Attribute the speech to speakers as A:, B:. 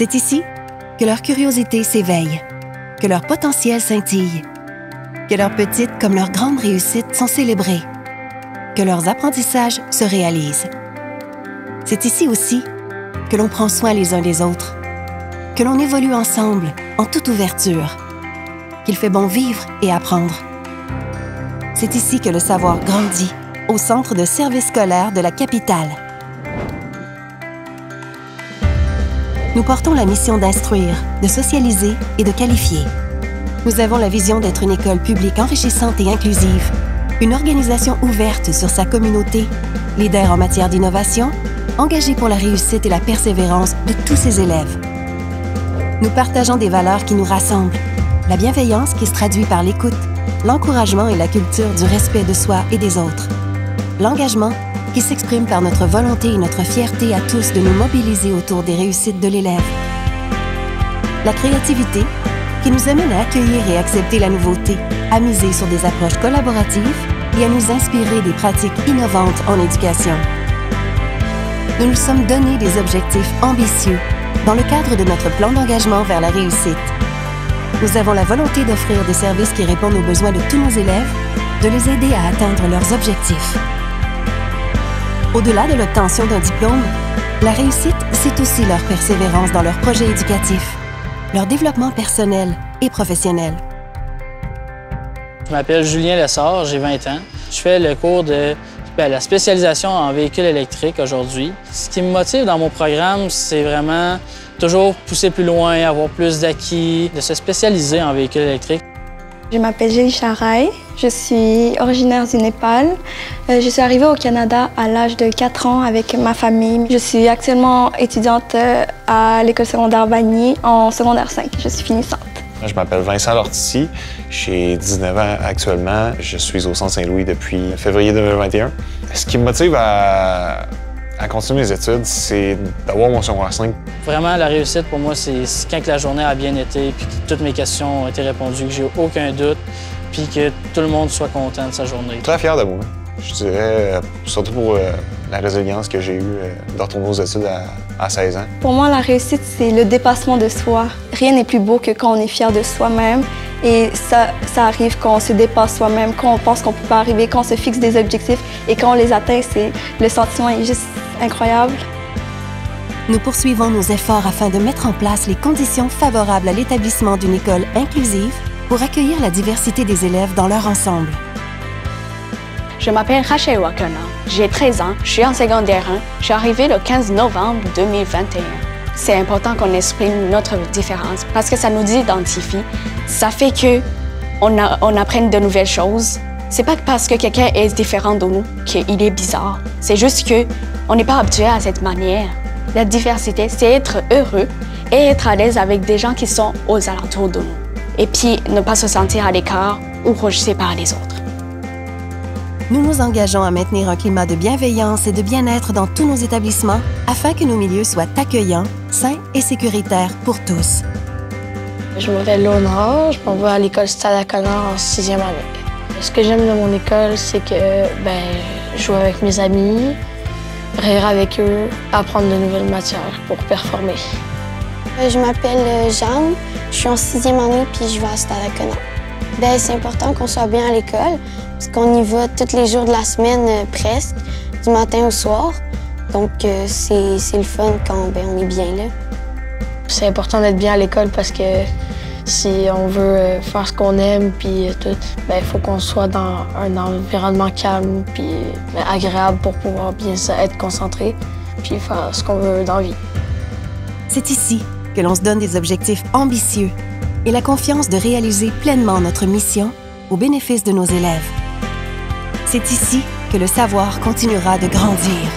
A: C'est ici que leur curiosité s'éveille, que leur potentiel scintille, que leurs petites comme leurs grandes réussites sont célébrées, que leurs apprentissages se réalisent. C'est ici aussi que l'on prend soin les uns des autres, que l'on évolue ensemble en toute ouverture, qu'il fait bon vivre et apprendre. C'est ici que le savoir grandit, au centre de services scolaires de la capitale. Nous portons la mission d'instruire, de socialiser et de qualifier. Nous avons la vision d'être une école publique enrichissante et inclusive, une organisation ouverte sur sa communauté, leader en matière d'innovation, engagée pour la réussite et la persévérance de tous ses élèves. Nous partageons des valeurs qui nous rassemblent, la bienveillance qui se traduit par l'écoute, l'encouragement et la culture du respect de soi et des autres, l'engagement qui s'exprime par notre volonté et notre fierté à tous de nous mobiliser autour des réussites de l'élève, la créativité qui nous amène à accueillir et accepter la nouveauté, à miser sur des approches collaboratives et à nous inspirer des pratiques innovantes en éducation. Nous nous sommes donné des objectifs ambitieux dans le cadre de notre plan d'engagement vers la réussite. Nous avons la volonté d'offrir des services qui répondent aux besoins de tous nos élèves, de les aider à atteindre leurs objectifs. Au-delà de l'obtention d'un diplôme, la réussite, c'est aussi leur persévérance dans leurs projets éducatifs, leur développement personnel et professionnel.
B: Je m'appelle Julien Lessard, j'ai 20 ans. Je fais le cours de la spécialisation en véhicules électriques aujourd'hui. Ce qui me motive dans mon programme, c'est vraiment toujours pousser plus loin, avoir plus d'acquis, de se spécialiser en véhicules électriques.
C: Je m'appelle Gélie Charaï, je suis originaire du Népal. Je suis arrivée au Canada à l'âge de 4 ans avec ma famille. Je suis actuellement étudiante à l'école secondaire Vanier en secondaire 5. Je suis finissante.
D: Je m'appelle Vincent Lortici, j'ai 19 ans actuellement. Je suis au Centre Saint-Louis depuis février 2021. Ce qui me motive à continuer mes études, c'est d'avoir mon secondaire 5.
B: Vraiment, la réussite pour moi, c'est quand la journée a bien été, puis que toutes mes questions ont été répondues, que j'ai aucun doute, puis que tout le monde soit content de sa journée.
D: Très fier de moi, je dirais, surtout pour la résilience que j'ai eue de retourner aux études à 16 ans.
C: Pour moi, la réussite, c'est le dépassement de soi. Rien n'est plus beau que quand on est fier de soi-même. Et ça arrive quand on se dépasse soi-même, quand on pense qu'on ne peut pas arriver, quand on se fixe des objectifs et quand on les atteint, le sentiment est juste incroyable.
A: Nous poursuivons nos efforts afin de mettre en place les conditions favorables à l'établissement d'une école inclusive pour accueillir la diversité des élèves dans leur ensemble.
E: Je m'appelle Rachel Wakana, j'ai 13 ans, je suis en secondaire 1, je suis arrivée le 15 novembre 2021. C'est important qu'on exprime notre différence parce que ça nous identifie. Ça fait qu'on apprenne de nouvelles choses. C'est pas parce que quelqu'un est différent de nous qu'il est bizarre. C'est juste qu'on n'est pas habitué à cette manière. La diversité, c'est être heureux et être à l'aise avec des gens qui sont aux alentours de nous. Et puis, ne pas se sentir à l'écart ou rejeté par les autres.
A: Nous nous engageons à maintenir un climat de bienveillance et de bien-être dans tous nos établissements afin que nos milieux soient accueillants, sains et sécuritaires pour tous.
F: Je m'appelle Léonard, je m'en vais à l'école Stade à Connard en 6e année. Ce que j'aime de mon école, c'est que je joue avec mes amis, rire avec eux, apprendre de nouvelles matières pour performer.
G: Je m'appelle Jeanne, je suis en 6e année puis je vais à Stade à Connard. C'est important qu'on soit bien à l'école, parce qu'on y va tous les jours de la semaine presque, du matin au soir. Donc c'est le fun quand on est bien là.
F: C'est important d'être bien à l'école parce que si on veut faire ce qu'on aime puis tout, il faut qu'on soit dans un environnement calme puis agréable pour pouvoir bien être concentré puis faire ce qu'on veut dans la vie.
A: C'est ici que l'on se donne des objectifs ambitieux et la confiance de réaliser pleinement notre mission au bénéfice de nos élèves. C'est ici que le savoir continuera de grandir.